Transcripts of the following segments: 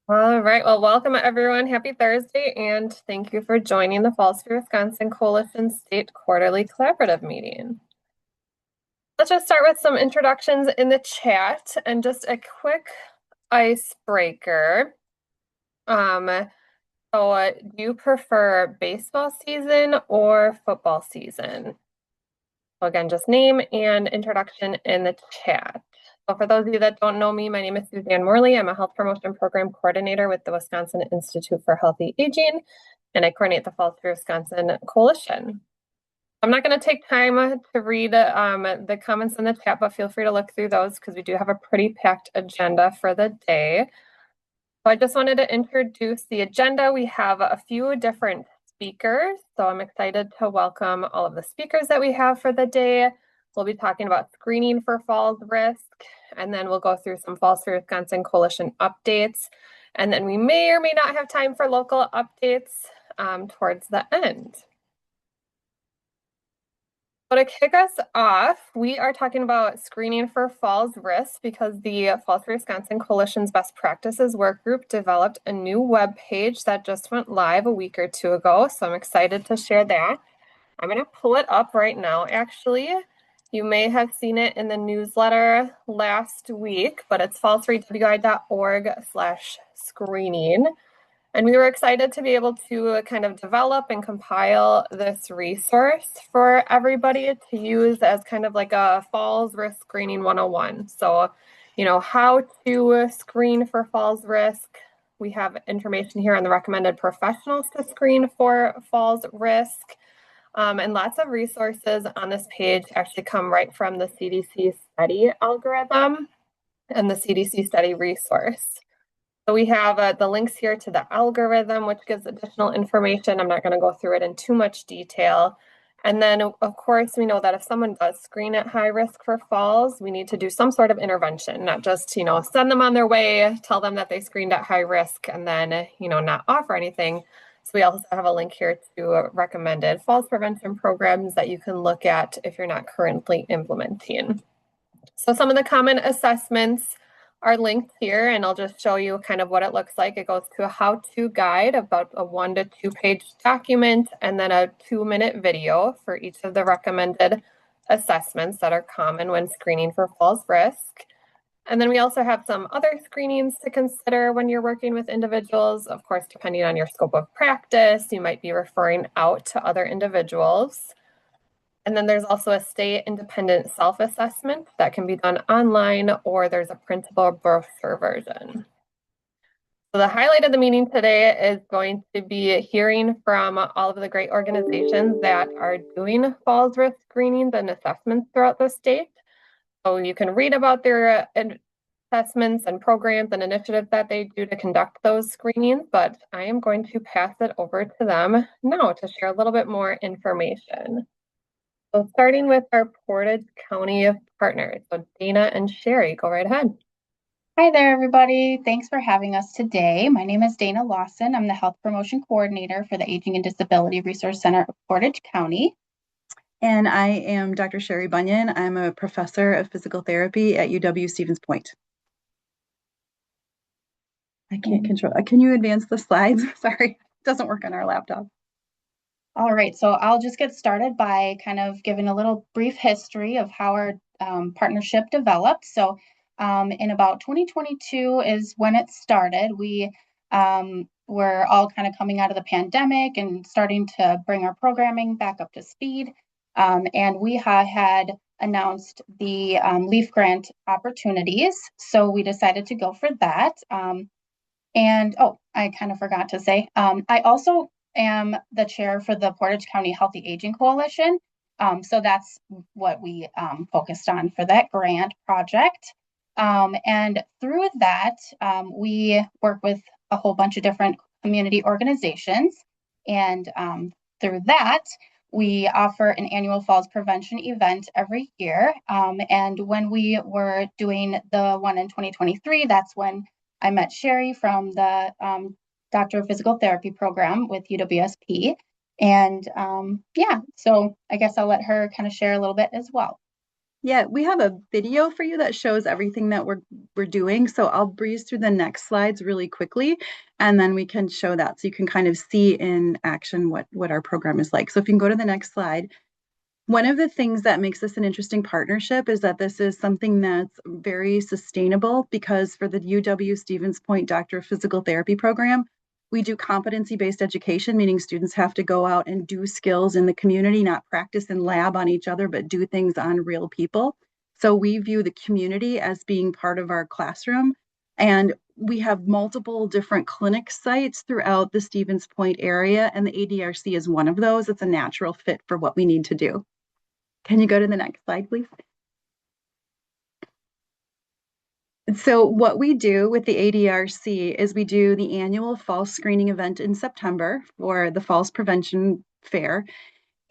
All right. Well, welcome everyone. Happy Thursday, and thank you for joining the Falls Free Wisconsin Coalition State Quarterly Collaborative Meeting. Let's just start with some introductions in the chat and just a quick icebreaker. Do you prefer baseball season or football season? So again, just name and introduction in the chat. So for those of you that don't know me, my name is Suzanne Morley. I'm a health promotion program coordinator with the Wisconsin Institute for Healthy Aging, and I coordinate the Falls Free Wisconsin Coalition. I'm not going to take time to read the comments in the chat, but feel free to look through those because we do have a pretty packed agenda for the day. So I just wanted to introduce the agenda. We have a few different speakers, so I'm excited to welcome all of the speakers that we have for the day. We'll be talking about screening for falls risk, and then we'll go through some Falls Free Wisconsin Coalition updates, and then we may or may not have time for local updates towards the end. So to kick us off, we are talking about screening for falls risk because the Falls Free Wisconsin Coalition's Best Practices Work Group developed a new web page that just went live a week or two ago. So I'm excited to share that. I'm going to pull it up right now, actually. You may have seen it in the newsletter last week, but it's fallsfreewi.org/screening. And we were excited to be able to kind of develop and compile this resource for everybody to use as kind of like a falls risk screening 101. So, how to screen for falls risk. We have information here on the recommended professionals to screen for falls risk. And lots of resources on this page actually come right from the CDC study algorithm and the CDC study resource. So we have the links here to the algorithm, which gives additional information. I'm not going to go through it in too much detail. And then, of course, we know that if someone does screen at high risk for falls, we need to do some sort of intervention, not just, send them on their way, tell them that they screened at high risk, and then, not offer anything. So we also have a link here to recommended falls prevention programs that you can look at if you're not currently implementing. So some of the common assessments are linked here, and I'll just show you kind of what it looks like. It goes to a how-to guide, about a 1 to 2 page document, and then a 2-minute video for each of the recommended assessments that are common when screening for falls risk. And then we also have some other screenings to consider when you're working with individuals. Of course, depending on your scope of practice, you might be referring out to other individuals. And then there's also a state independent self-assessment that can be done online, or there's a printable brochure version. So the highlight of the meeting today is going to be hearing from all of the great organizations that are doing falls risk screenings and assessments throughout the state. So you can read about their assessments and programs and initiatives that they do to conduct those screenings, but I am going to pass it over to them now to share a little bit more information. So starting with our Portage County partners, so Dana and Sherry, go right ahead. Hi there, everybody. Thanks for having us today. My name is Dana Lawson. I'm the Health Promotion Coordinator for the Aging and Disability Resource Center of Portage County. And I am Dr. Sherry Bunyan. I'm a professor of physical therapy at UW-Stevens Point. I can't control. Can you advance the slides? Sorry, it doesn't work on our laptop. All right, so I'll just get started by kind of giving a little brief history of how our partnership developed. So in about 2022 is when it started. We were all kind of coming out of the pandemic and starting to bring our programming back up to speed. And we had announced the LEAF grant opportunities. So we decided to go for that. I kind of forgot to say, I also am the chair for the Portage County Healthy Aging Coalition. So that's what we focused on for that grant project. And through that, we work with a whole bunch of different community organizations. And through that, we offer an annual falls prevention event every year. And when we were doing the one in 2023, that's when I met Sherry from the Doctor of Physical Therapy program with UWSP. And so I guess I'll let her kind of share a little bit as well. Yeah, we have a video for you that shows everything that we're doing. So I'll breeze through the next slides really quickly, and then we can show that so you can kind of see in action what our program is like. So if you can go to the next slide. One of the things that makes this an interesting partnership is that this is something that's very sustainable, because for the UW Stevens Point Doctor of Physical Therapy program, we do competency-based education, meaning students have to go out and do skills in the community, not practice in lab on each other, but do things on real people. So we view the community as being part of our classroom. And we have multiple different clinic sites throughout the Stevens Point area, and the ADRC is one of those. It's a natural fit for what we need to do. Can you go to the next slide, please? So what we do with the ADRC is we do the annual falls screening event in September for the Falls Prevention Fair.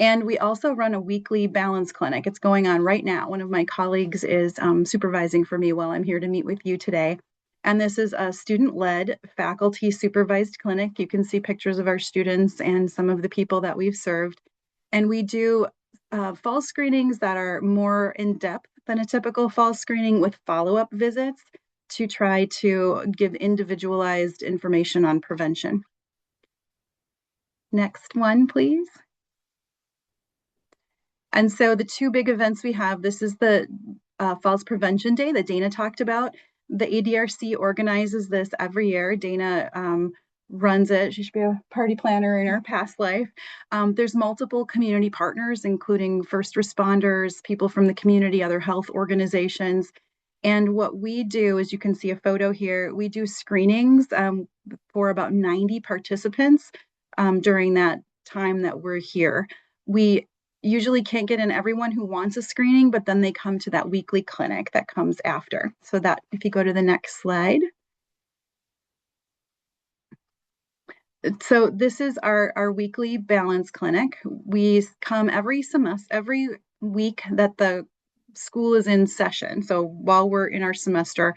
And we also run a weekly balance clinic. It's going on right now. One of my colleagues is supervising for me while I'm here to meet with you today. And this is a student-led, faculty-supervised clinic. You can see pictures of our students and some of the people that we've served. And we do fall screenings that are more in-depth than a typical fall screening, with follow-up visits to try to give individualized information on prevention. Next one, please. And so the two big events we have, this is the Falls Prevention Day that Dana talked about. The ADRC organizes this every year. Dana runs it. She should be a party planner in her past life. There's multiple community partners, including first responders, people from the community, other health organizations. And what we do, as you can see a photo here, we do screenings for about 90 participants during that time that we're here. We usually can't get in everyone who wants a screening, but then they come to that weekly clinic that comes after. So that, if you go to the next slide. So this is our weekly balance clinic. We come every semester, every week that the school is in session. So while we're in our semester,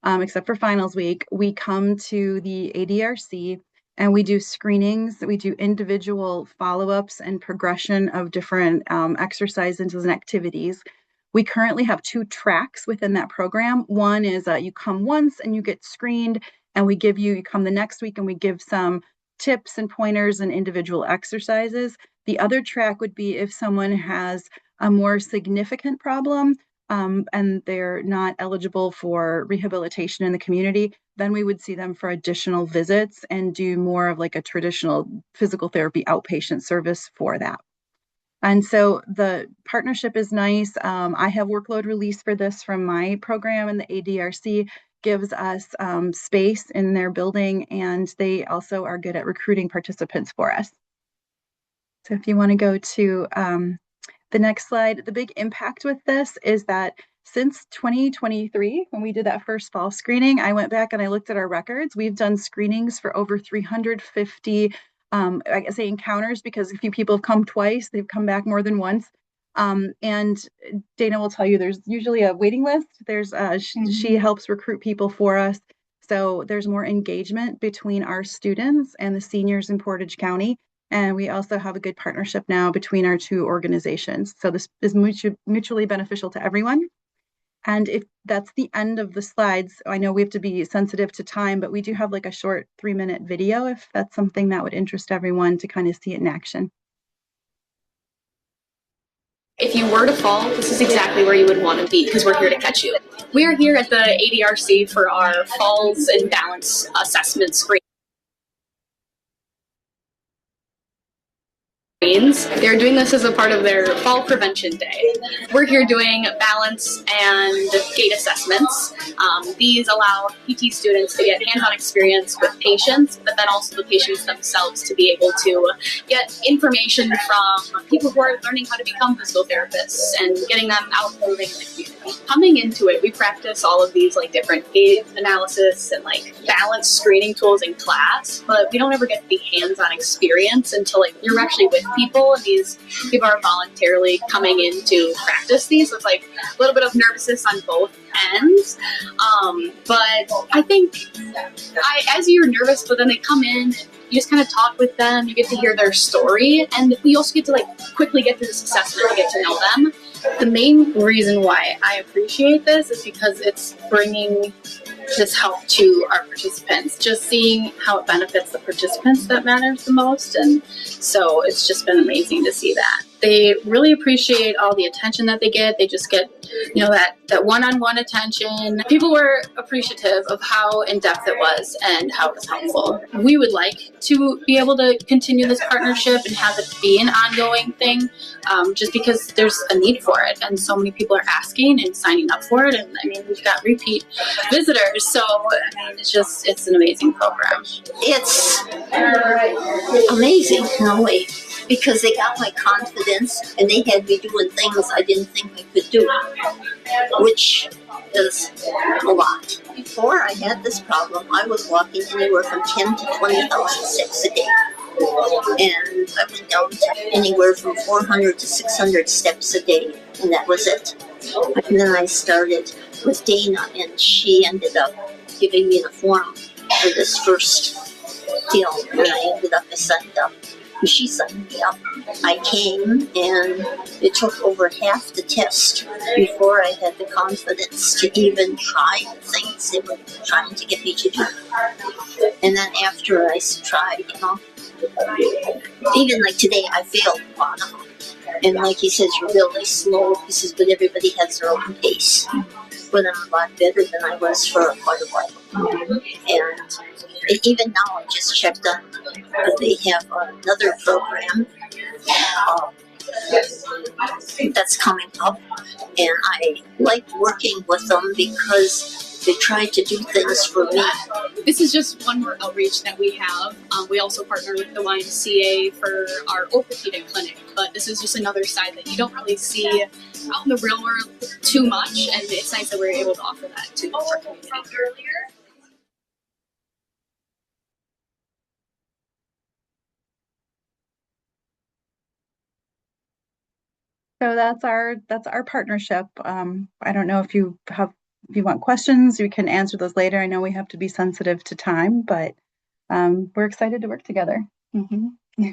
except for finals week, we come to the ADRC and we do screenings. We do individual follow-ups and progression of different exercises and activities. We currently have 2 tracks within that program. One is you come once and you get screened, and we give you come the next week and we give some tips and pointers and individual exercises. The other track would be if someone has a more significant problem and they're not eligible for rehabilitation in the community, then we would see them for additional visits and do more of like a traditional physical therapy outpatient service for that. And so the partnership is nice. I have workload release for this from my program, and the ADRC gives us space in their building, and they also are good at recruiting participants for us. So if you want to go to the next slide, the big impact with this is that since 2023, when we did that first fall screening, I went back and I looked at our records. We've done screenings for over 350, I say encounters, because a few people have come twice, they've come back more than once. And Dana will tell you there's usually a waiting list. There's she helps recruit people for us. So there's more engagement between our students and the seniors in Portage County. And we also have a good partnership now between our 2 organizations. So this is mutually beneficial to everyone. And if that's the end of the slides, I know we have to be sensitive to time, but we do have like a short 3-minute video if that's something that would interest everyone to kind of see it in action. If you were to fall, this is exactly where you would want to be, because we're here to catch you. We are here at the ADRC for our Falls and Balance assessment screen. They're doing this as a part of their Fall Prevention Day. We're here doing balance and gait assessments. These allow PT students to get hands-on experience with patients, but then also the patients themselves to be able to get information from people who are learning how to become physical therapists and getting them out moving in the community. Coming into it, we practice all of these like different gait analysis and like balance screening tools in class, but we don't ever get the hands-on experience until like you're actually with people, and these people are voluntarily coming in to practice these. So it's like a little bit of nervousness on both ends. But I think as you're nervous, but then they come in, you just kind of talk with them, you get to hear their story, and we also get to like quickly get through this assessment to get to know them. The main reason why I appreciate this is because it's bringing this help to our participants. Just seeing how it benefits the participants that matters the most, and so it's just been amazing to see that. They really appreciate all the attention that they get. They just get, that one-on-one attention. People were appreciative of how in-depth it was and how it was helpful. We would like to be able to continue this partnership and have it be an ongoing thing, just because there's a need for it, and so many people are asking and signing up for it. And I mean, we've got repeat visitors, so I mean, it's an amazing program. It's amazing in a way, because they got my confidence and they had me doing things I didn't think I could do, which is a lot. Before I had this problem, I was walking anywhere from 10 to 20,000 steps a day. And I went down to anywhere from 400 to 600 steps a day, and that was it. And then I started with Dana, and she ended up giving me the form for this first deal, and I signed up. And she signed me up. I came, and it took over half the test before I had the confidence to even try the things they were trying to get me to do. And then after I tried, even like today, I failed a lot of them. And like he says, you're really slow. He says, but everybody has their own pace. But I'm a lot better than I was for quite a while. And even now, I just checked on, they have another program that's coming up. And I like working with them because they try to do things for me. This is just one more outreach that we have. We also partner with the YMCA for our orthopedic clinic, but this is just another side that you don't really see out in the real world too much, and it's nice that we're able to offer that to our community. So that's our partnership. I don't know if you want questions, you can answer those later. I know we have to be sensitive to time, but we're excited to work together. Mm-hmm.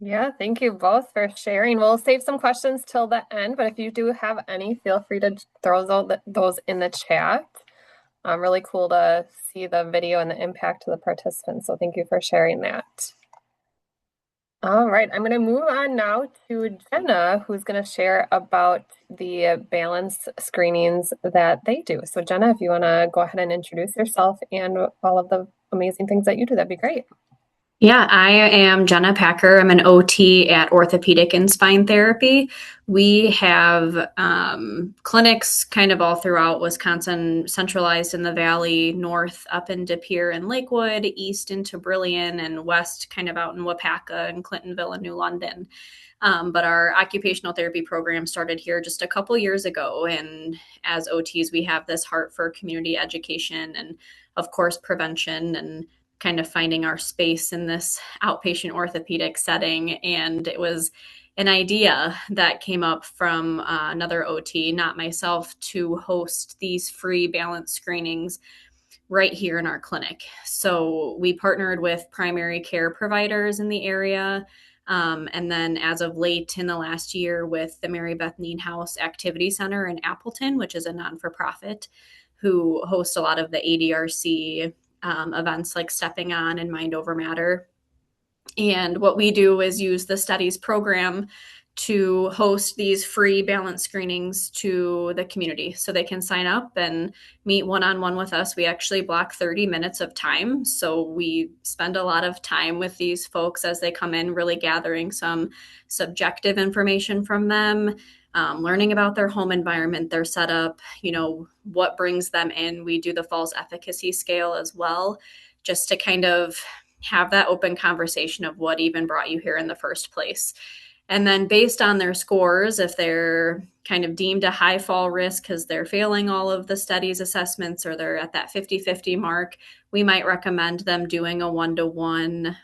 Yeah, thank you both for sharing. We'll save some questions till the end, but if you do have any, feel free to throw those in the chat. Really cool to see the video and the impact to the participants, so thank you for sharing that. All right, I'm going to move on now to Jenna, who's going to share about the balance screenings that they do. So Jenna, if you want to go ahead and introduce yourself and all of the amazing things that you do, that'd be great. Yeah, I am Jenna Packer. I'm an OT at Orthopedic and Spine Therapy. We have clinics kind of all throughout Wisconsin, centralized in the valley, north up in De Pere and Lakewood, east into Brillion, and west kind of out in Wapaka and Clintonville and New London. But our occupational therapy program started here just a couple years ago. And as OTs, we have this heart for community education and, of course, prevention and kind of finding our space in this outpatient orthopedic setting. And it was an idea that came up from another OT, not myself, to host these free balance screenings right here in our clinic. So we partnered with primary care providers in the area. And then as of late in the last year with the Mary Beth Nienhaus Activity Center in Appleton, which is a non-for-profit, who hosts a lot of the ADRC events like Stepping On and Mind Over Matter. And what we do is use the studies program to host these free balance screenings to the community so they can sign up and meet one-on-one with us. We actually block 30 minutes of time. So we spend a lot of time with these folks as they come in, really gathering some subjective information from them, learning about their home environment, their setup, what brings them in. We do the false efficacy scale as well, just to kind of have that open conversation of what even brought you here in the first place. And then based on their scores, if they're kind of deemed a high fall risk because they're failing all of the studies assessments or they're at that 50-50 mark, we might recommend them doing a 1-to-1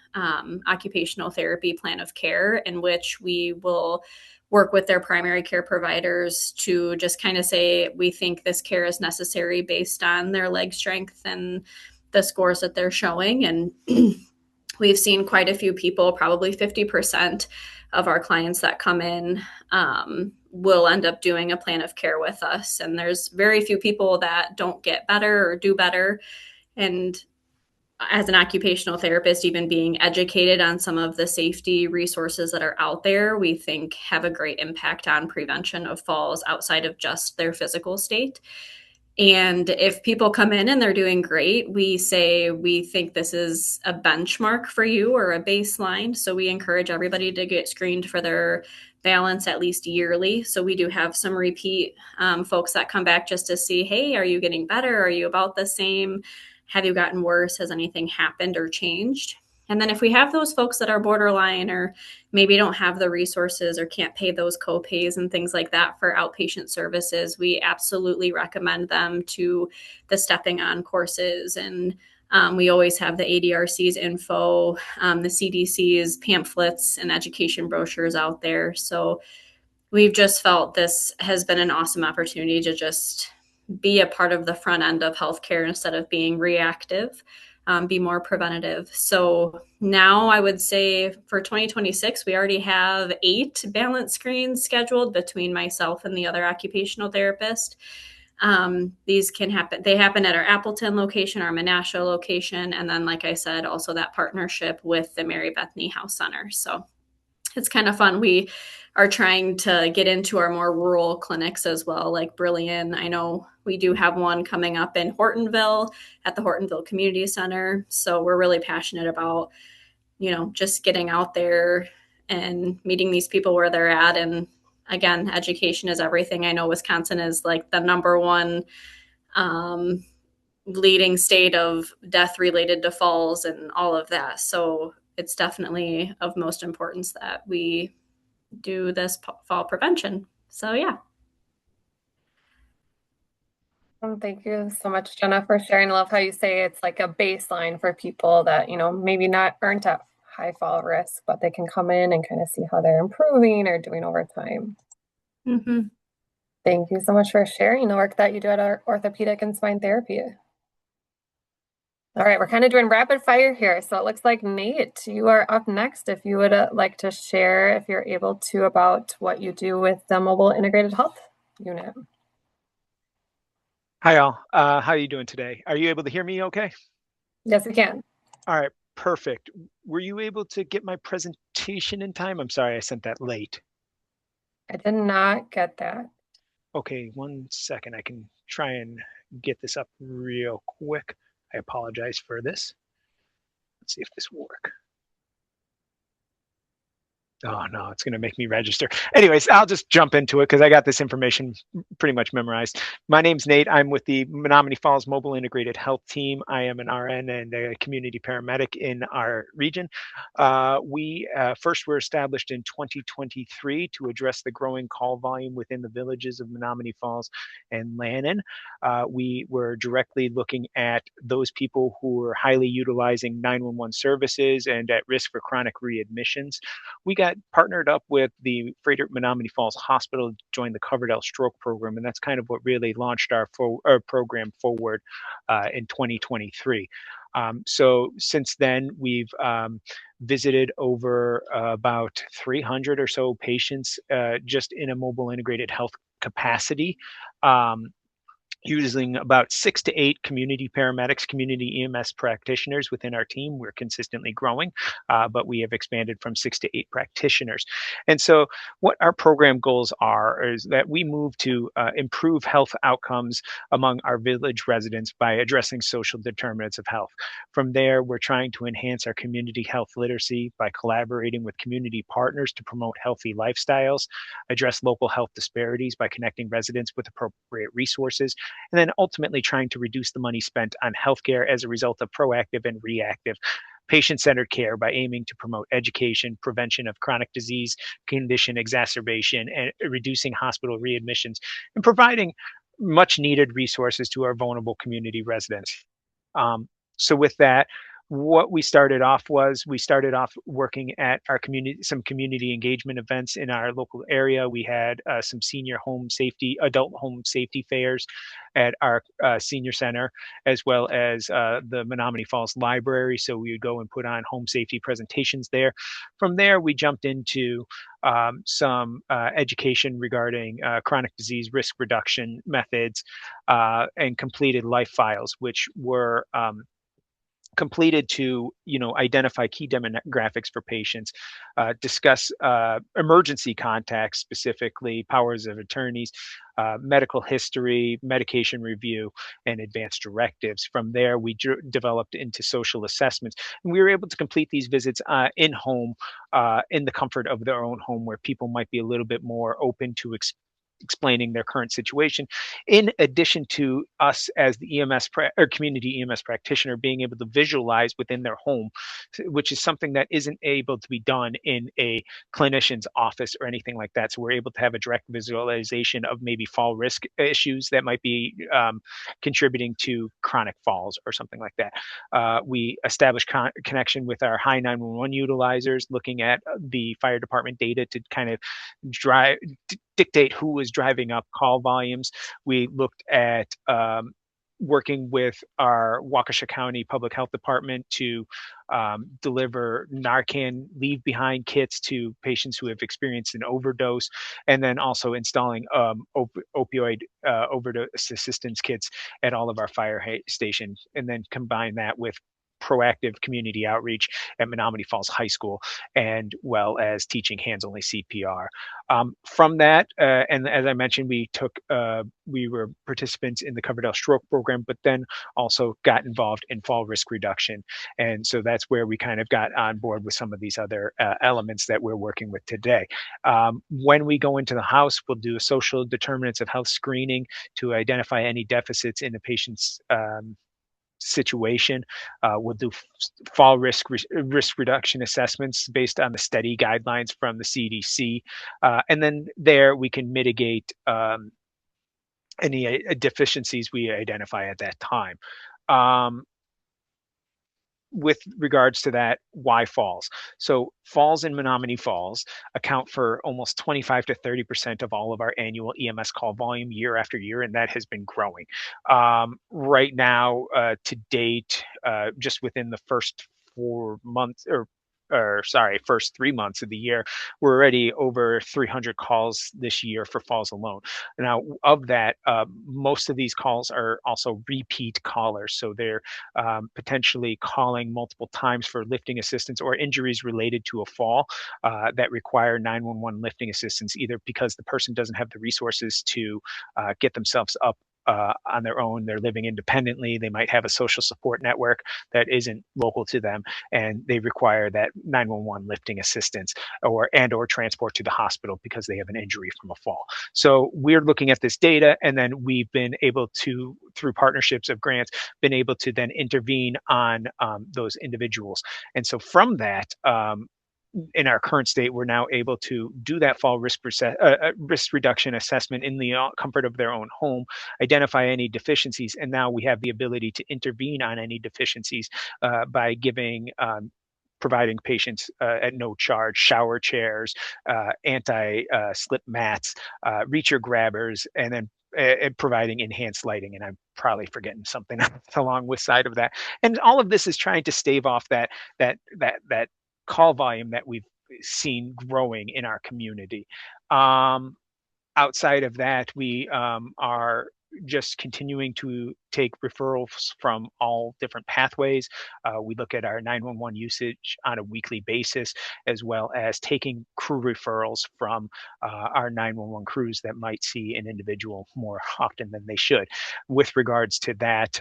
occupational therapy plan of care, in which we will work with their primary care providers to just kind of say, we think this care is necessary based on their leg strength and the scores that they're showing. And we've seen quite a few people, probably 50% of our clients that come in will end up doing a plan of care with us. And there's very few people that don't get better or do better. And as an occupational therapist, even being educated on some of the safety resources that are out there, we think have a great impact on prevention of falls outside of just their physical state. And if people come in and they're doing great, we say we think this is a benchmark for you or a baseline. So we encourage everybody to get screened for their balance at least yearly. So we do have some repeat folks that come back just to see, hey, are you getting better? Are you about the same? Have you gotten worse? Has anything happened or changed? And then if we have those folks that are borderline or maybe don't have the resources or can't pay those co-pays and things like that for outpatient services, we absolutely recommend them to the stepping on courses. And we always have the ADRC's info, the CDC's pamphlets and education brochures out there. So we've just felt this has been an awesome opportunity to just be a part of the front end of healthcare instead of being reactive. Be more preventative. So now I would say for 2026, we already have 8 balance screens scheduled between myself and the other occupational therapist. These can happen. They happen at our Appleton location, our Menasha location, and then, like I said, also that partnership with the Mary Bethany House Center. So it's kind of fun. We are trying to get into our more rural clinics as well, like Brilliant. I know we do have one coming up in Hortonville at the Hortonville Community Center. So we're really passionate about, just getting out there and meeting these people where they're at. And again, education is everything. I know Wisconsin is like the number one leading state of death related to falls and all of that. So it's definitely of most importance that we do this fall prevention. So yeah. Thank you so much, Jenna, for sharing. I love how you say it's like a baseline for people that, maybe aren't at high fall risk, but they can come in and kind of see how they're improving or doing over time. Mm-hmm. Thank you so much for sharing the work that you do at our orthopedic and spine therapy. All right, we're kind of doing rapid fire here. So it looks like Nate, you are up next. If you would like to share, if you're able to, about what you do with the mobile integrated health unit. Hi, all. How are you doing today? Are you able to hear me okay? Yes, we can. All right, perfect. Were you able to get my presentation in time? I'm sorry I sent that late. I did not get that. Okay, 1 second. I can try and get this up real quick. I apologize for this. Let's see if this will work. Oh, no, it's going to make me register. Anyways, I'll just jump into it because I got this information pretty much memorized. My name's Nate. I'm with the Menominee Falls Mobile Integrated Health Team. I am an RN and a community paramedic in our region. We first were established in 2023 to address the growing call volume within the villages of Menominee Falls and Lannon. We were directly looking at those people who were highly utilizing 911 services and at risk for chronic readmissions. We got partnered up with the Frederick Menominee Falls Hospital to join the Coverdell Stroke Program, and that's kind of what really launched our program forward in 2023. So since then, we've visited over about 300 or so patients just in a mobile integrated health capacity. Using about 6 to 8 community paramedics, community EMS practitioners within our team. We're consistently growing, but we have expanded from 6 to 8 practitioners. And so what our program goals are is that we move to improve health outcomes among our village residents by addressing social determinants of health. From there, we're trying to enhance our community health literacy by collaborating with community partners to promote healthy lifestyles, address local health disparities by connecting residents with appropriate resources, and then ultimately trying to reduce the money spent on healthcare as a result of proactive and reactive patient-centered care by aiming to promote education, prevention of chronic disease, condition exacerbation, and reducing hospital readmissions, and providing much-needed resources to our vulnerable community residents. So with that, what we started off working at our some community engagement events in our local area. We had some adult home safety fairs at our senior center, as well as the Menominee Falls Library. So we would go and put on home safety presentations there. From there, we jumped into some education regarding chronic disease risk reduction methods and completed life files, which were completed to identify key demographics for patients, discuss emergency contacts, specifically powers of attorneys, medical history, medication review, and advanced directives. From there, we developed into social assessments, and we were able to complete these visits in home, in the comfort of their own home, where people might be a little bit more open to explaining their current situation, in addition to us as the or community EMS practitioner being able to visualize within their home, which is something that isn't able to be done in a clinician's office or anything like that. So we're able to have a direct visualization of maybe fall risk issues that might be contributing to chronic falls or something like that. We established connection with our high 911 utilizers, looking at the fire department data to kind of dictate who was driving up call volumes. We looked at working with our Waukesha County Public Health Department to deliver Narcan leave behind kits to patients who have experienced an overdose, and then also installing opioid overdose assistance kits at all of our fire stations, and then combine that with proactive community outreach at Menominee Falls High School, and well as teaching hands-only CPR. From that, and as I mentioned, we were participants in the Coverdell Stroke Program, but then also got involved in fall risk reduction. And so that's where we kind of got on board with some of these other elements that we're working with today. When we go into the house, we'll do a social determinants of health screening to identify any deficits in the patient's situation. We'll do fall risk reduction assessments based on the study guidelines from the CDC, and then there we can mitigate any deficiencies we identify at that time. With regards to that, why falls? So falls in Menominee Falls account for almost 25 to 30% of all of our annual EMS call volume year after year, and that has been growing. Right now, to date, just within the first 4 months, first 3 months of the year, we're already over 300 calls this year for falls alone. Now, of that, most of these calls are also repeat callers. So they're potentially calling multiple times for lifting assistance or injuries related to a fall that require 911 lifting assistance, either because the person doesn't have the resources to get themselves up on their own. They're living independently. They might have a social support network that isn't local to them, and they require that 911 lifting assistance or transport to the hospital because they have an injury from a fall. So we're looking at this data, and then we've been able to, through partnerships of grants, been able to then intervene on those individuals. And so from that, in our current state, we're now able to do that fall risk reduction assessment in the comfort of their own home, identify any deficiencies, and now we have the ability to intervene on any deficiencies by providing patients at no charge shower chairs, anti-slip mats, reacher grabbers, and then providing enhanced lighting. And I'm probably forgetting something along with side of that. And all of this is trying to stave off that call volume that we've seen growing in our community. Outside of that, we are just continuing to take referrals from all different pathways. We look at our 911 usage on a weekly basis, as well as taking crew referrals from our 911 crews that might see an individual more often than they should. With regards to that,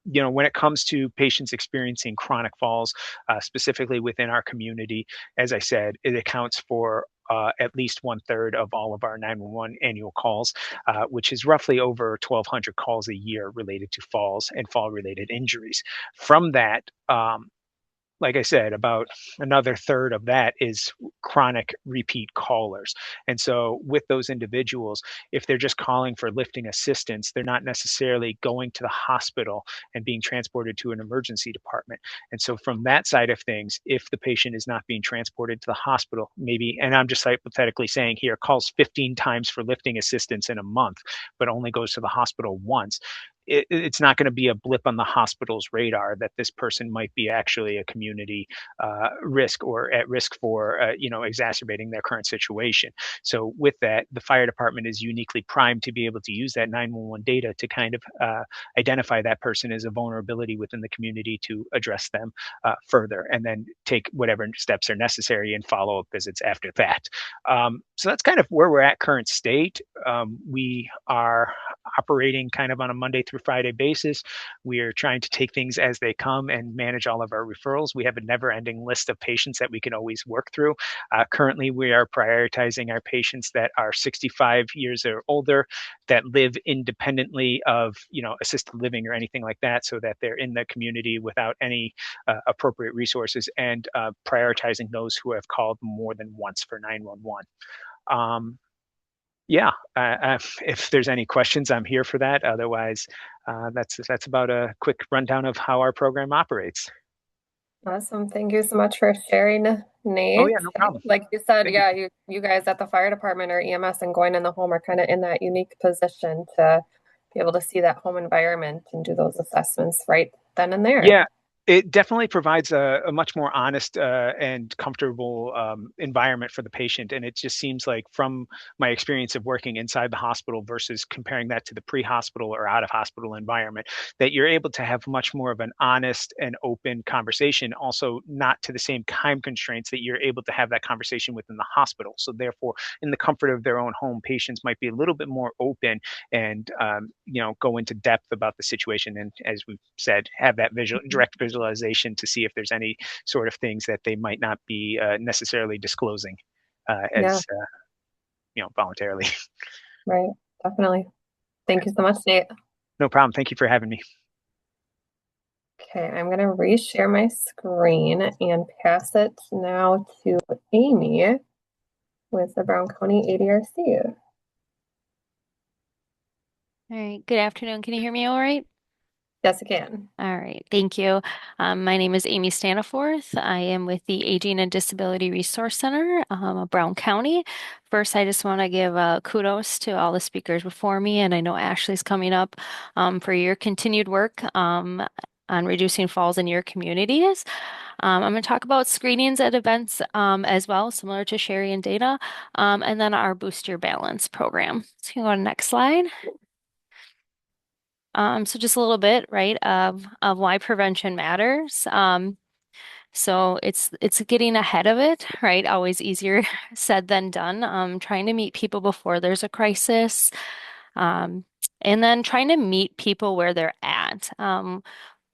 when it comes to patients experiencing chronic falls, specifically within our community, as I said, it accounts for at least 1/3 of all of our 911 annual calls, which is roughly over 1,200 calls a year related to falls and fall-related injuries. From that, like I said, about another third of that is chronic repeat callers. And so with those individuals, if they're just calling for lifting assistance, they're not necessarily going to the hospital and being transported to an emergency department. And so from that side of things, if the patient is not being transported to the hospital, maybe, and I'm just hypothetically saying here, calls 15 times for lifting assistance in a month, but only goes to the hospital once, it's not going to be a blip on the hospital's radar that this person might be actually a community risk or at risk for exacerbating their current situation. So with that, the fire department is uniquely primed to be able to use that 911 data to kind of identify that person as a vulnerability within the community to address them further, and then take whatever steps are necessary and follow-up visits after that. So that's kind of where we're at current state. We are operating kind of on a Monday through Friday basis. We are trying to take things as they come and manage all of our referrals. We have a never-ending list of patients that we can always work through. Currently, we are prioritizing our patients that are 65 years or older, that live independently of assisted living or anything like that, so that they're in the community without any appropriate resources, and prioritizing those who have called more than once for 911. If there's any questions, I'm here for that. Otherwise, that's about a quick rundown of how our program operates. Awesome. Thank you so much for sharing, Nate. Oh yeah, no problem. Like you said, Thank yeah, you guys at the fire department or EMS and going in the home are kind of in that unique position to be able to see that home environment and do those assessments right then and there. Yeah, it definitely provides a much more honest and comfortable environment for the patient. And it just seems like, from my experience of working inside the hospital versus comparing that to the pre-hospital or out-of-hospital environment, that you're able to have much more of an honest and open conversation, also not to the same time constraints that you're able to have that conversation within the hospital. So therefore, in the comfort of their own home, patients might be a little bit more open and go into depth about the situation. And as we've said, have that direct visualization to see if there's any sort of things that they might not be necessarily disclosing as voluntarily. Right, definitely. Thank you so much, Nate. No problem. Thank you for having me. Okay, I'm going to reshare my screen and pass it now to Amy with the Brown County ADRC. All right, good afternoon. Can you hear me all right? Yes, I can. All right, thank you. My name is Amy Staniforth. I am with the Aging and Disability Resource Center of Brown County. First, I just want to give kudos to all the speakers before me, and I know Ashley's coming up for your continued work on reducing falls in your communities. I'm going to talk about screenings at events as well, similar to Sherry and Dana, and then our Boost Your Balance program. So you can go to the next slide. So just a little bit, right, of why prevention matters. So it's getting ahead of it, right? Always easier said than done. Trying to meet people before there's a crisis, and then trying to meet people where they're at.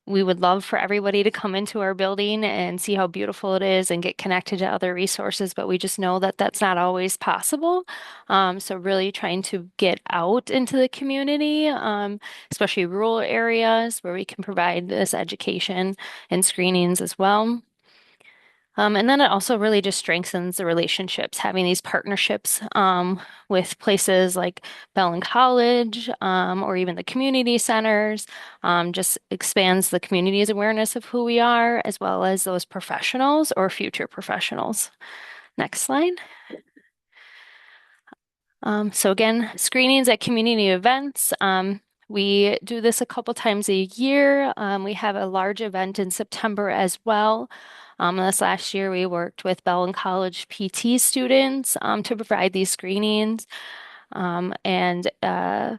We would love for everybody to come into our building and see how beautiful it is and get connected to other resources, but we just know that that's not always possible. So really trying to get out into the community, especially rural areas where we can provide this education and screenings as well. And then it also really just strengthens the relationships, having these partnerships with places like Bellin College or even the community centers, just expands the community's awareness of who we are, as well as those professionals or future professionals. Next slide. So again, screenings at community events. We do this a couple times a year. We have a large event in September as well. This last year, we worked with Bellin College PT students to provide these screenings. They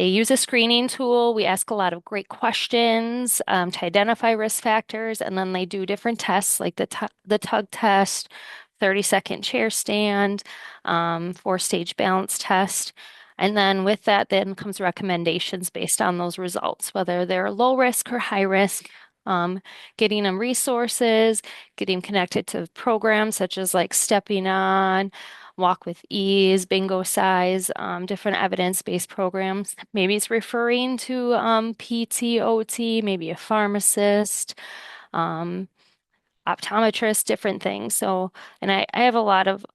use a screening tool. We ask a lot of great questions to identify risk factors, and then they do different tests like the tug test, 30-second chair stand, 4-stage balance test. And then with that, then comes recommendations based on those results, whether they're low risk or high risk, getting them resources, getting connected to programs such as like Stepping On, Walk with Ease, Bingo Size, different evidence-based programs. Maybe it's referring to PT, OT, maybe a pharmacist, optometrists, different things. So, and I have a lot of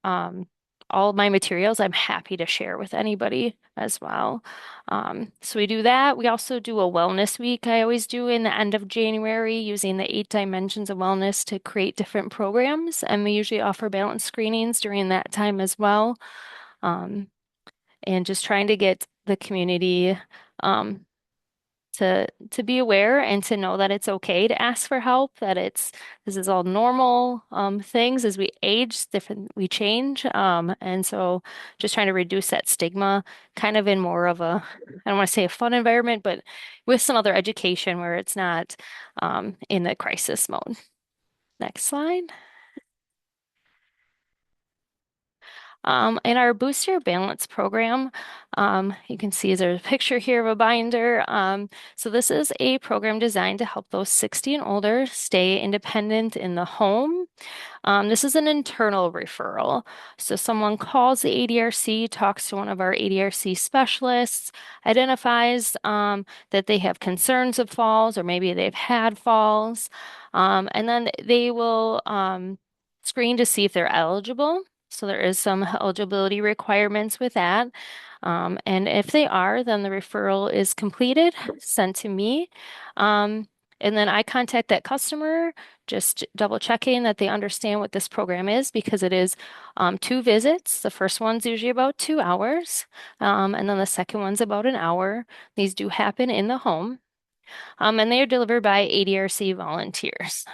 all of my materials I'm happy to share with anybody as well. So we do that. We also do a wellness week. I always do in the end of January using the 8 dimensions of wellness to create different programs. And we usually offer balance screenings during that time as well. Um, and just trying to get the community um, to be aware and to know that it's okay to ask for help, that this is all normal things as we age, different we change. And so just trying to reduce that stigma kind of in more of a, I don't want to say a fun environment, but with some other education where it's not in the crisis mode. Next slide. In our Boost Your Balance program, you can see there's a picture here of a binder. So this is a program designed to help those 60 and older stay independent in the home. This is an internal referral. So someone calls the ADRC, talks to one of our ADRC specialists, identifies that they have concerns of falls or maybe they've had falls, and then they will screen to see if they're eligible. So there is some eligibility requirements with that. And if they are, then the referral is completed, sent to me. And then I contact that customer, just double checking that they understand what this program is because it is 2 visits. The first one's usually about 2 hours, and then the second one's about an hour. These do happen in the home. And they are delivered by ADRC volunteers.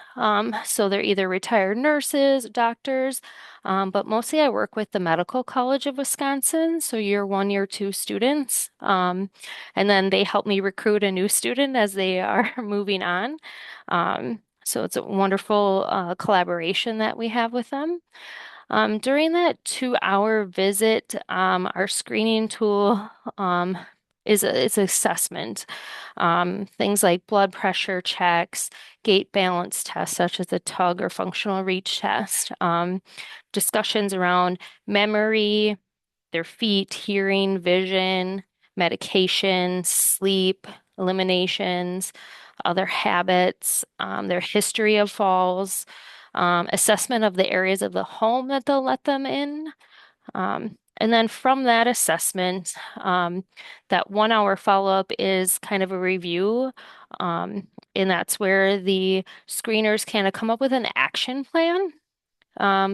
So they're either retired nurses, doctors, but mostly I work with the Medical College of Wisconsin, so year 1, year 2 students. And then they help me recruit a new student as they are moving on. So it's a wonderful collaboration that we have with them. During that 2-hour visit, our screening tool is assessment. Things like blood pressure checks, gait balance tests such as the tug or functional reach test, discussions around memory, their feet, hearing, vision, medication, sleep, eliminations, other habits, their history of falls, assessment of the areas of the home that they'll let them in. And then from that assessment, that 1 hour follow-up is kind of a review. And that's where the screeners kind of come up with an action plan,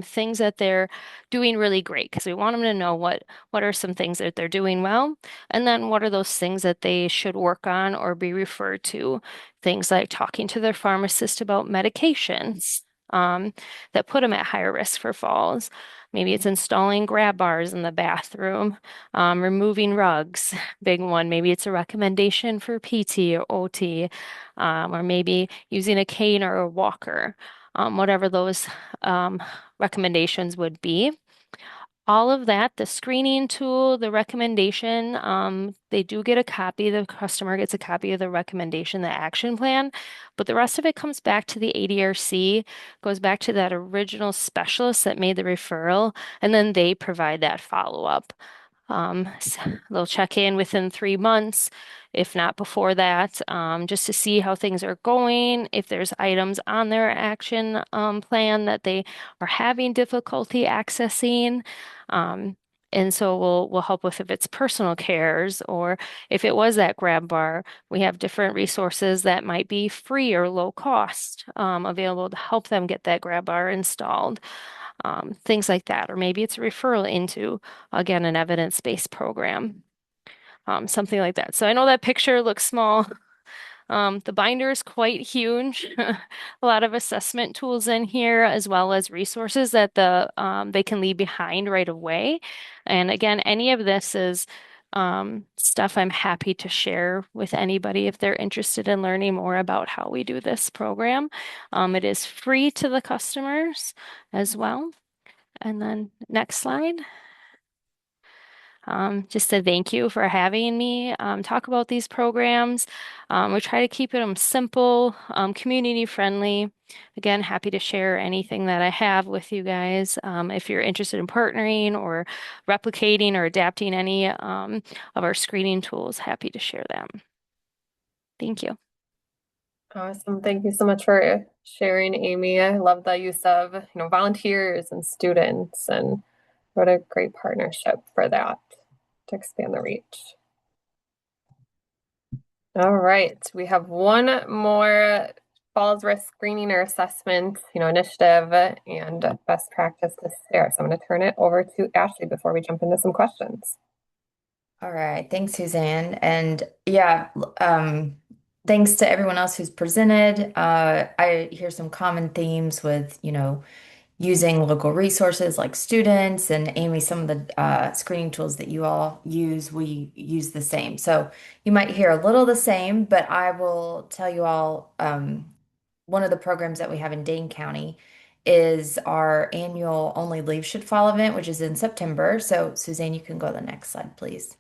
things that they're doing really great because we want them to know what are some things that they're doing well, and then what are those things that they should work on or be referred to. Things like talking to their pharmacist about medications that put them at higher risk for falls. Maybe it's installing grab bars in the bathroom, removing rugs, big one. Maybe it's a recommendation for PT or OT, or maybe using a cane or a walker, whatever those recommendations would be. All of that, the screening tool, the recommendation, they do get a copy, the customer gets a copy of the recommendation, the action plan, but the rest of it comes back to the ADRC, goes back to that original specialist that made the referral, and then they provide that follow-up. They'll check in within 3 months, if not before that, just to see how things are going, if there's items on their action plan that they are having difficulty accessing. And so we'll help with if it's personal cares or if it was that grab bar, we have different resources that might be free or low cost available to help them get that grab bar installed. Things like that. Or maybe it's a referral into, again, an evidence-based program, something like that. So I know that picture looks small. The binder is quite huge. A lot of assessment tools in here, as well as resources that they can leave behind right away. And again, any of this is stuff I'm happy to share with anybody if they're interested in learning more about how we do this program. It is free to the customers as well. And then next slide. Just a thank you for having me talk about these programs. We try to keep them simple, community friendly. Again, happy to share anything that I have with you guys. If you're interested in partnering or replicating or adapting any of our screening tools, happy to share them. Thank you. Awesome. Thank you so much for sharing, Amy. I love the use of, volunteers and students, and what a great partnership for that to expand the reach. All right. We have one more falls risk screening or assessment, initiative and best practice to share. So I'm going to turn it over to Ashley before we jump into some questions. All right, thanks, Suzanne. And yeah, thanks to everyone else who's presented. I hear some common themes with, using local resources like students and Amy, some of the screening tools that you all use, we use the same. So you might hear a little the same, but I will tell you all one of the programs that we have in Dane County is our annual Only Leave Should Fall event, which is in September. So Suzanne, you can go to the next slide, please.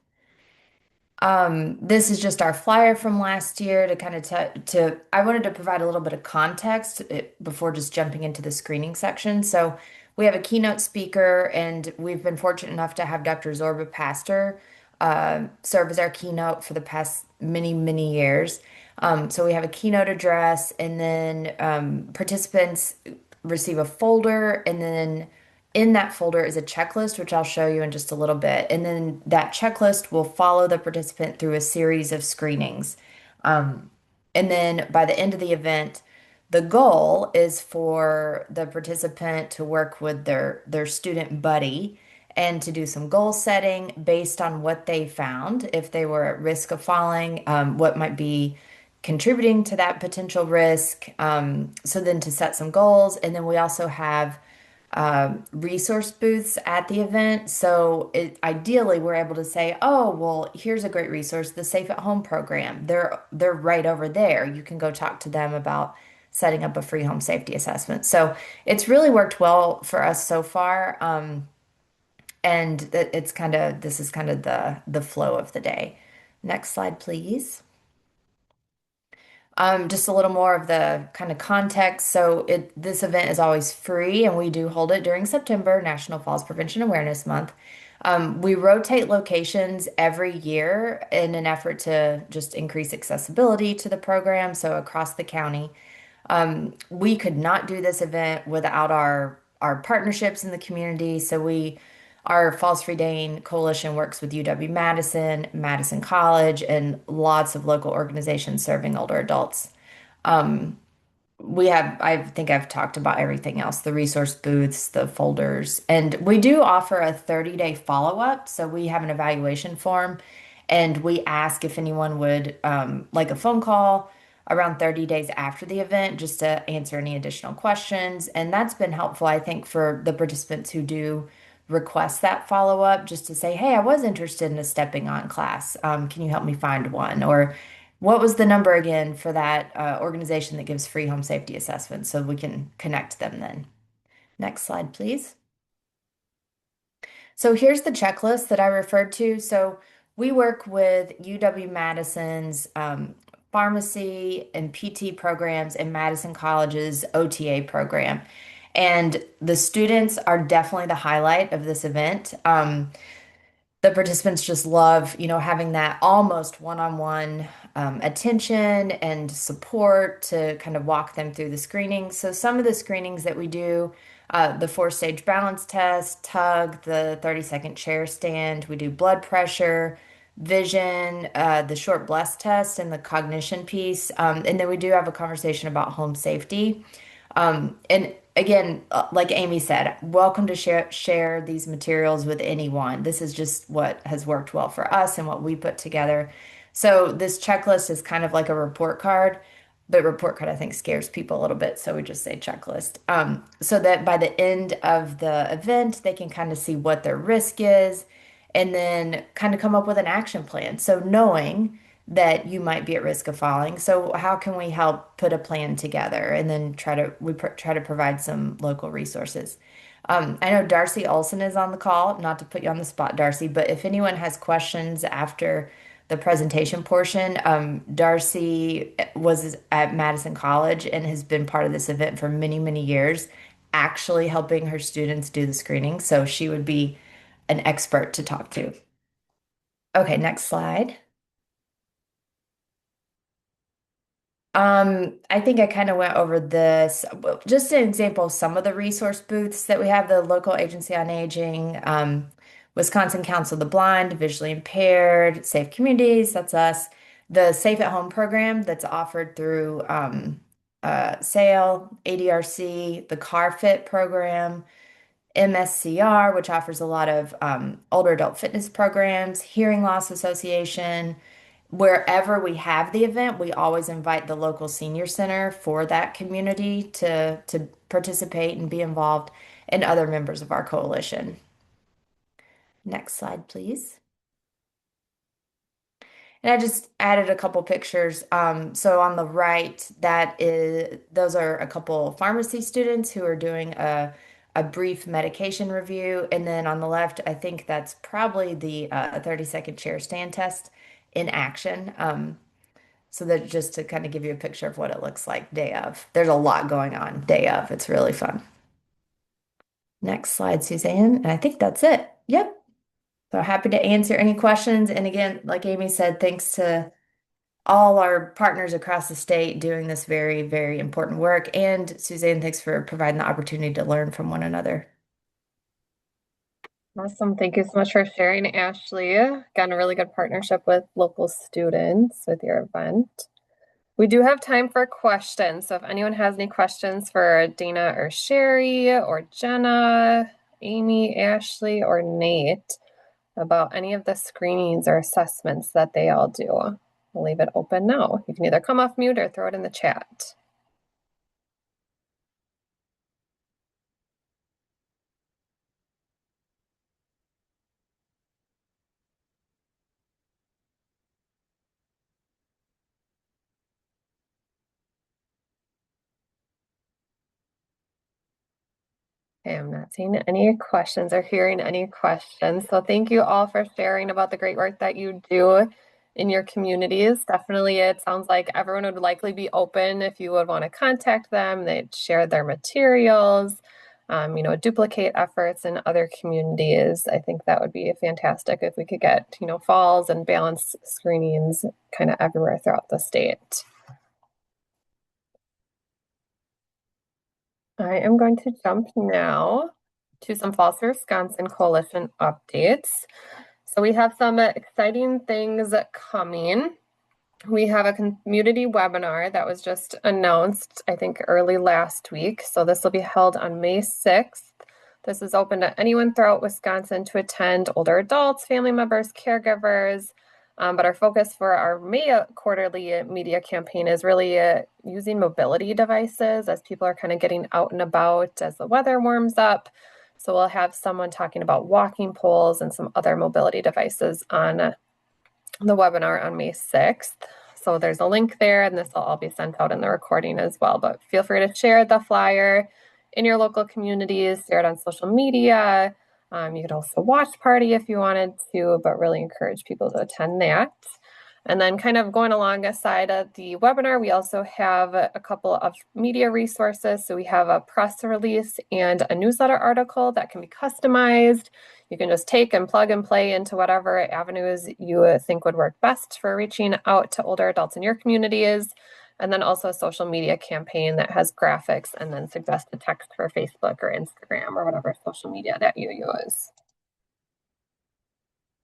This is just our flyer from last year to kind of I wanted to provide a little bit of context before just jumping into the screening section. So we have a keynote speaker, and we've been fortunate enough to have Dr. Zorba Pastor serve as our keynote for the past many, many years. So we have a keynote address, and then participants receive a folder, and then in that folder is a checklist, which I'll show you in just a little bit. And then that checklist will follow the participant through a series of screenings. And then by the end of the event, the goal is for the participant to work with their student buddy and to do some goal setting based on what they found, if they were at risk of falling, what might be contributing to that potential risk. So then to set some goals. And then we also have resource booths at the event. So ideally, we're able to say, oh, well, here's a great resource, the Safe at Home program. They're right over there. You can go talk to them about setting up a free home safety assessment. So it's really worked well for us so far. And this is kind of the flow of the day. Next slide, please. Just a little more of the kind of context. So this event is always free, and we do hold it during September, National Falls Prevention Awareness Month. We rotate locations every year in an effort to just increase accessibility to the program, so across the county. We could not do this event without our partnerships in the community. So our Falls Free Dane Coalition works with UW-Madison, Madison College, and lots of local organizations serving older adults. I think I've talked about everything else, the resource booths, the folders, and we do offer a 30-day follow-up. So we have an evaluation form, and we ask if anyone would like a phone call around 30 days after the event just to answer any additional questions. And that's been helpful, I think, for the participants who do request that follow up, just to say, hey, I was interested in a stepping on class. Can you help me find one? Or what was the number again for that organization that gives free home safety assessments, so we can connect them then. Next slide, please. So here's the checklist that I referred to. So we work with UW-Madison's pharmacy and PT programs and Madison College's OTA program. And the students are definitely the highlight of this event. The participants just love, having that almost one-on-one attention and support to kind of walk them through the screening. So some of the screenings that we do, the 4-stage balance test, tug, the 30-second chair stand, we do blood pressure, vision, the short blast test, and the cognition piece. And then we do have a conversation about home safety. And again, like Amy said, welcome to share these materials with anyone. This is just what has worked well for us and what we put together. So this checklist is kind of like a report card, but report card I think scares people a little bit, so we just say checklist. So that by the end of the event, they can kind of see what their risk is and then kind of come up with an action plan. So knowing that you might be at risk of falling. So how can we help put a plan together, and then try to provide some local resources. I know Darcy Olson is on the call, not to put you on the spot, Darcy, but if anyone has questions after the presentation portion, Darcy was at Madison College and has been part of this event for many, many years, actually helping her students do the screening. So she would be an expert to talk to. Okay, next slide. I think I kind of went over this. Well, just an example of some of the resource booths that we have, the local agency on aging, Wisconsin Council of the Blind, visually impaired, Safe Communities, that's us. The Safe at Home program that's offered through SAIL, ADRC, the Car Fit program, MSCR, which offers a lot of older adult fitness programs, Hearing Loss Association. Wherever we have the event, we always invite the local senior center for that community to participate and be involved, and other members of our coalition. Next slide, please. And I just added a couple pictures. So on the right, those are a couple pharmacy students who are doing a brief medication review. And then on the left, I think that's probably the 30-second chair stand test in action. So that just to kind of give you a picture of what it looks like day of. There's a lot going on day of. It's really fun. Next slide, Suzanne. And I think that's it. Yep. So happy to answer any questions. And again, like Amy said, thanks to all our partners across the state doing this very, very important work. And Suzanne, thanks for providing the opportunity to learn from one another. Awesome. Thank you so much for sharing, Ashley. Again, a really good partnership with local students with your event. We do have time for questions. So if anyone has any questions for Dana or Sherry or Jenna, Amy, Ashley, or Nate about any of the screenings or assessments that they all do, we'll leave it open now. You can either come off mute or throw it in the chat. Okay, I'm not seeing any questions or hearing any questions. So thank you all for sharing about the great work that you do in your communities. Definitely, it sounds like everyone would likely be open if you would want to contact them. They'd share their materials, duplicate efforts in other communities. I think that would be fantastic if we could get, falls and balance screenings kind of everywhere throughout the state. I am going to jump now to some Falls for Wisconsin Coalition updates. So we have some exciting things coming. We have a community webinar that was just announced, I think, early last week. So this will be held on May 6th. This is open to anyone throughout Wisconsin to attend, older adults, family members, caregivers. But our focus for our May quarterly media campaign is really using mobility devices as people are kind of getting out and about as the weather warms up. So we'll have someone talking about walking poles and some other mobility devices on the webinar on May 6th. So there's a link there, and this will all be sent out in the recording as well. But feel free to share the flyer in your local communities, share it on social media. You could also watch party if you wanted to, but really encourage people to attend that. And then kind of going alongside of the webinar, we also have a couple of media resources. So we have a press release and a newsletter article that can be customized. You can just take and plug and play into whatever avenues you think would work best for reaching out to older adults in your communities. And then also a social media campaign that has graphics and then suggested text for Facebook or Instagram or whatever social media that you use.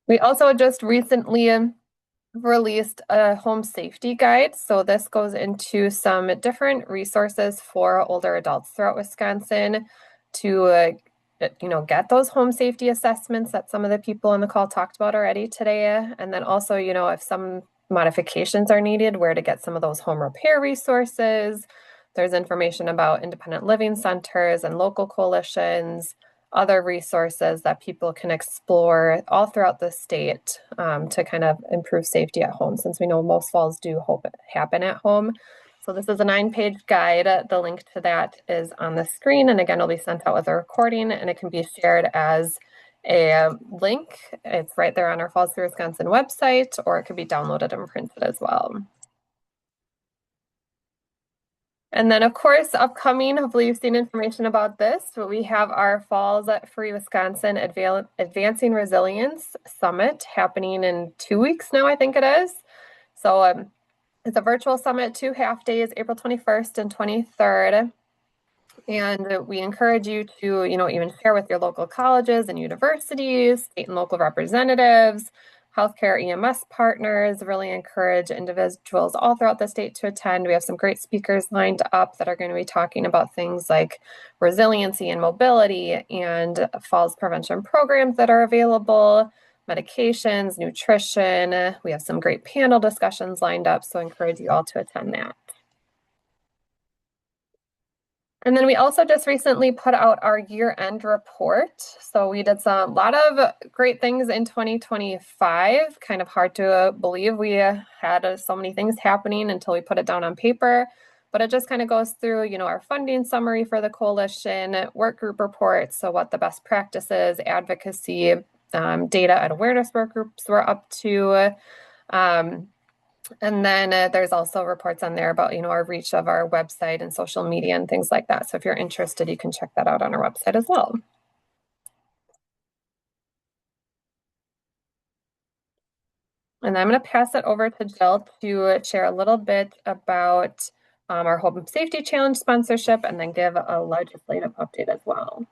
We also just recently released a home safety guide. So this goes into some different resources for older adults throughout Wisconsin to get those home safety assessments that some of the people on the call talked about already today. And then also, if some modifications are needed, where to get some of those home repair resources. There's information about independent living centers and local coalitions, other resources that people can explore all throughout the state to kind of improve safety at home, since we know most falls do happen at home. So this is a 9-page guide. The link to that is on the screen. And again, it'll be sent out with a recording, and it can be shared as a link. It's right there on our Falls for Wisconsin website, or it could be downloaded and printed as well. And then, of course, upcoming, hopefully you've seen information about this, but we have our Falls Free Wisconsin Advancing Resilience Summit happening in 2 weeks now, I think it is. So It's a virtual summit, 2 half days, April 21st and 23rd. And we encourage you to, even share with your local colleges and universities, state and local representatives, healthcare EMS partners, really encourage individuals all throughout the state to attend. We have some great speakers lined up that are going to be talking about things like resiliency and mobility and falls prevention programs that are available, medications, nutrition. We have some great panel discussions lined up, so I encourage you all to attend that. And then we also just recently put out our year-end report. So we did a lot of great things in 2025. Kind of hard to believe we had so many things happening until we put it down on paper. But it just kind of goes through, our funding summary for the coalition, work group reports, so what the best practices, advocacy, data and awareness work groups were up to. And then there's also reports on there about, our reach of our website and social media and things like that. So if you're interested, you can check that out on our website as well. And I'm going to pass it over to Jill to share a little bit about our Home Safety Challenge sponsorship and then give a legislative update as well.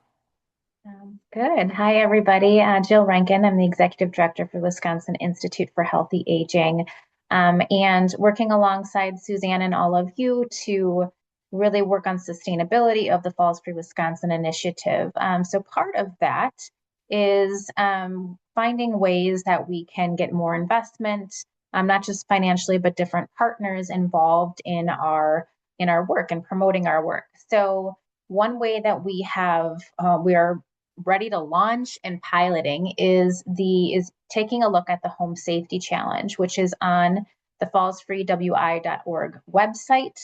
Good. Hi, everybody. Jill Rankin. I'm the Executive Director for Wisconsin Institute for Healthy Aging. And working alongside Suzanne and all of you to really work on sustainability of the Falls Free Wisconsin initiative. So part of that is finding ways that we can get more investment, not just financially, but different partners involved in our work and promoting our work. So one way that we are ready to launch and piloting is taking a look at the Home Safety Challenge, which is on the fallsfreewi.org website.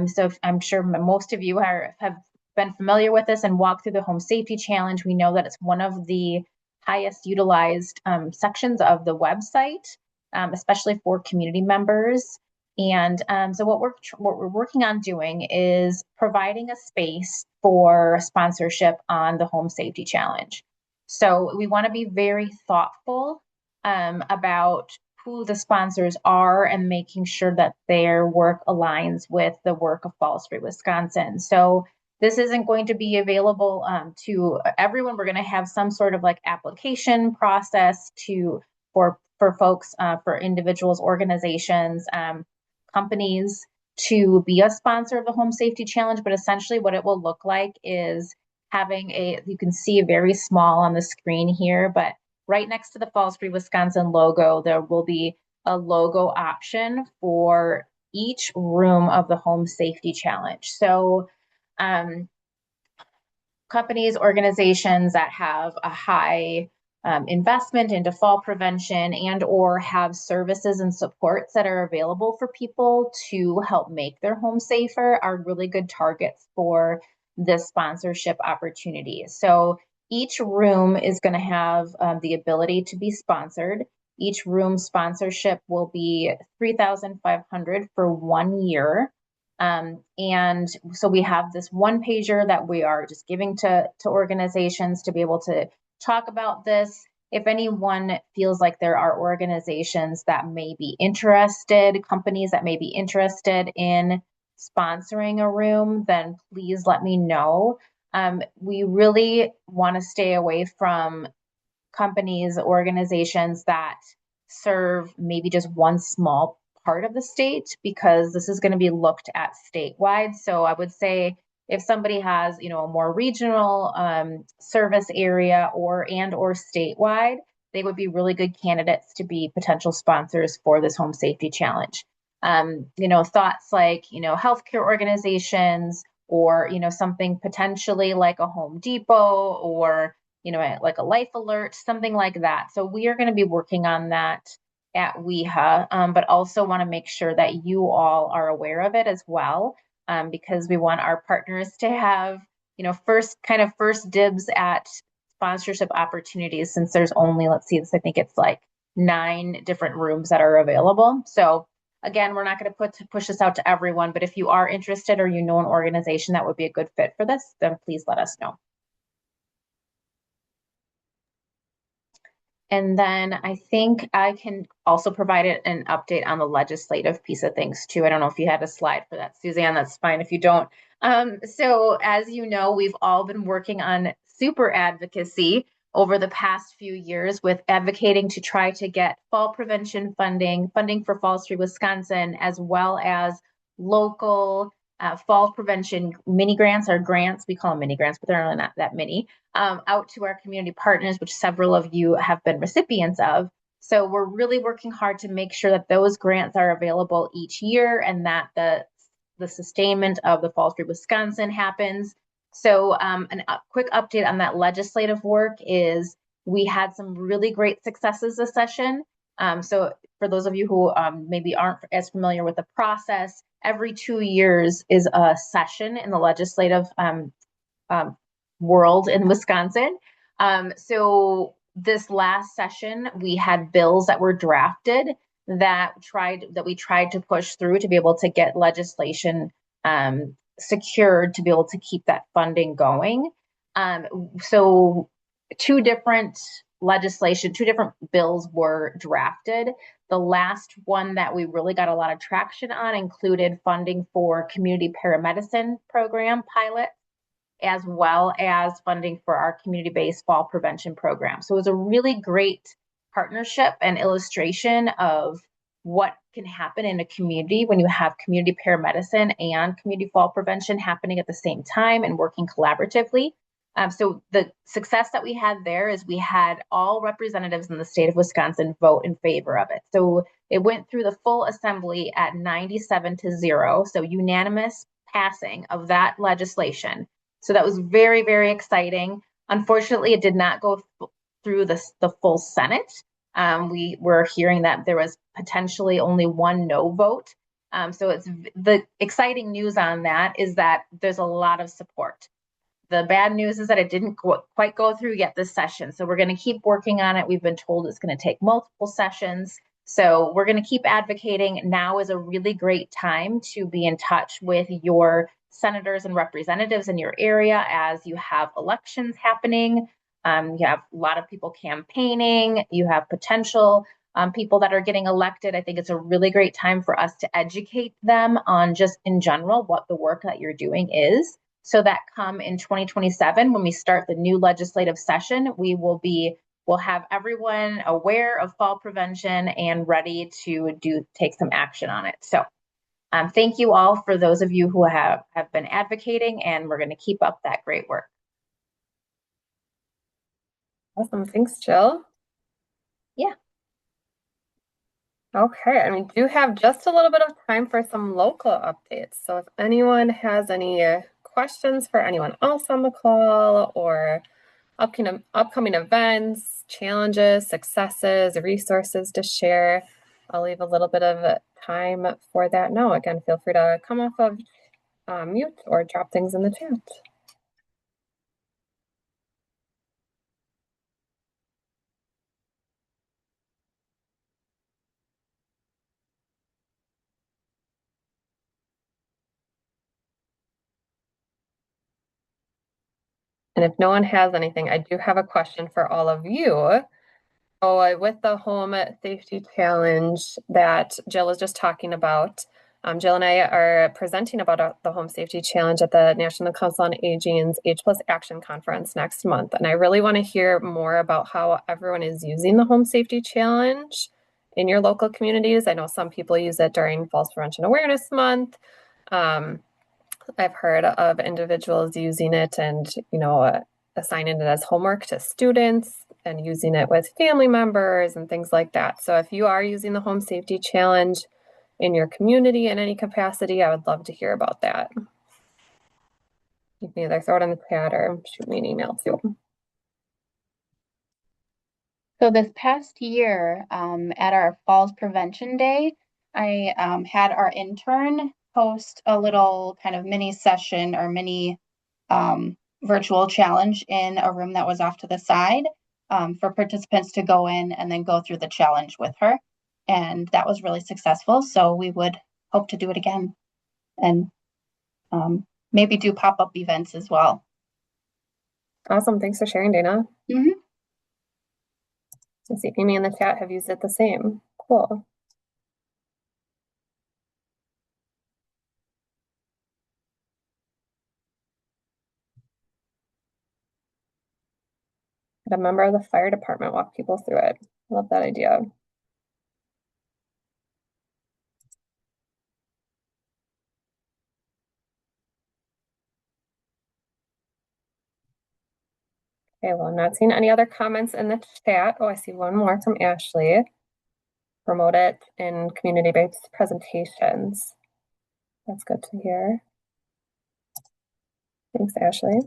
So I'm sure most of you have been familiar with this and walked through the Home Safety Challenge. We know that it's one of the highest utilized sections of the website, especially for community members. And so what we're working on doing is providing a space for sponsorship on the Home Safety Challenge. So we want to be very thoughtful about who the sponsors are and making sure that their work aligns with the work of Falls Free Wisconsin. So this isn't going to be available to everyone. We're going to have some sort of application process for folks, for individuals, organizations, companies to be a sponsor of the Home Safety Challenge. But essentially what it will look like is having you can see very small on the screen here, but right next to the Falls Free Wisconsin logo, there will be a logo option for each room of the Home Safety Challenge. So companies, organizations that have a high investment into fall prevention and or have services and supports that are available for people to help make their home safer are really good targets for this sponsorship opportunity. So each room is going to have the ability to be sponsored. Each room sponsorship will be $3,500 for 1 year. And so we have this one pager that we are just giving to organizations to be able to talk about this. If anyone feels like there are organizations that may be interested, companies that may be interested in sponsoring a room, then please let me know. We really want to stay away from companies, organizations that serve maybe just one small part of the state, because this is going to be looked at statewide. So I would say if somebody has, a more regional service area or statewide, they would be really good candidates to be potential sponsors for this Home Safety Challenge. Thoughts like, healthcare organizations or, something potentially like a Home Depot or, like a Life Alert, something like that. So we are going to be working on that at WEHA, but also want to make sure that you all are aware of it as well, because we want our partners to have, first dibs at sponsorship opportunities, since there's only, I think it's 9 different rooms that are available. So again, we're not going to push this out to everyone, but if you are interested or an organization that would be a good fit for this, then please let us know. And then I think I can also provide an update on the legislative piece of things too. I don't know if you had a slide for that, Suzanne. That's fine if you don't. So as you know, we've all been working on super advocacy over the past few years with advocating to try to get fall prevention funding for Falls Free Wisconsin, as well as local fall prevention mini grants or grants. We call them mini grants, but they're really not that many, out to our community partners, which several of you have been recipients of. So we're really working hard to make sure that those grants are available each year and that the sustainment of the Falls Free Wisconsin happens. So a quick update on that legislative work is we had some really great successes this session. So for those of you who maybe aren't as familiar with the process, every 2 years is a session in the legislative world in Wisconsin. So this last session, we had bills that were drafted that we tried to push through to be able to get legislation secured to be able to keep that funding going. So two different bills were drafted. The last one that we really got a lot of traction on included funding for community paramedicine program pilot, as well as funding for our community-based fall prevention program. So it was a really great partnership and illustration of what can happen in a community when you have community paramedicine and community fall prevention happening at the same time and working collaboratively. So the success that we had there is we had all representatives in the state of Wisconsin vote in favor of it. So it went through the full assembly at 97-0, so unanimous passing of that legislation. So that was very, very exciting. Unfortunately, it did not go through the full Senate. We were hearing that there was potentially only one no vote. So it's the exciting news on that is that there's a lot of support. The bad news is that it didn't quite go through yet this session. So we're going to keep working on it. We've been told it's going to take multiple sessions. So we're going to keep advocating. Now is a really great time to be in touch with your senators and representatives in your area as you have elections happening. You have a lot of people campaigning. You have potential people that are getting elected. I think it's a really great time for us to educate them on just in general what the work that you're doing is, so that come in 2027, when we start the new legislative session, we'll have everyone aware of fall prevention and ready to take some action on it. So thank you all for those of you who have been advocating, and we're going to keep up that great work. Awesome. Thanks, Jill. Yeah. Okay, and we do have just a little bit of time for some local updates. So if anyone has any questions for anyone else on the call, or upcoming events, challenges, successes, resources to share, I'll leave a little bit of time for that now. Again, feel free to come off of mute or drop things in the chat. And if no one has anything, I do have a question for all of you. So with the home safety challenge that Jill was just talking about, Jill and I are presenting about the home safety challenge at the National Council on Aging's Age Plus Action Conference next month. And I really want to hear more about how everyone is using the home safety challenge in your local communities. I know some people use it during Falls Prevention Awareness Month. I've heard of individuals using it and, assigning it as homework to students and using it with family members and things like that. So if you are using the home safety challenge in your community in any capacity, I would love to hear about that. You can either throw it in the chat or shoot me an email too. So this past year, at our Falls Prevention Day, I had our intern host a little kind of mini session or mini virtual challenge in a room that was off to the side for participants to go in and then go through the challenge with her. And that was really successful. So we would hope to do it again and maybe do pop-up events as well. Awesome. Thanks for sharing, Dana. Mm-hmm. I see Amy in the chat have used it the same. Cool. Get a member of the fire department walk people through it. Love that idea. Okay, well, I'm not seeing any other comments in the chat. Oh, I see one more from Ashley. Promote it in community-based presentations. That's good to hear. Thanks, Ashley.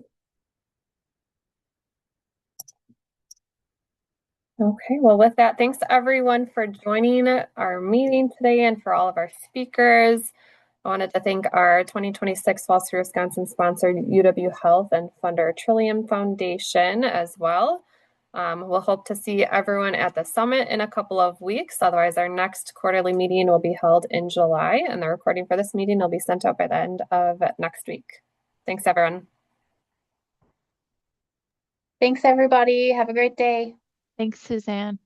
Okay, well, with that, thanks everyone for joining our meeting today and for all of our speakers. I wanted to thank our 2026 Falls Through Wisconsin sponsored UW Health and funder Trillium Foundation as well. We'll hope to see everyone at the summit in a couple of weeks. Otherwise, our next quarterly meeting will be held in July, and the recording for this meeting will be sent out by the end of next week. Thanks, everyone. Thanks, everybody. Have a great day. Thanks, Suzanne.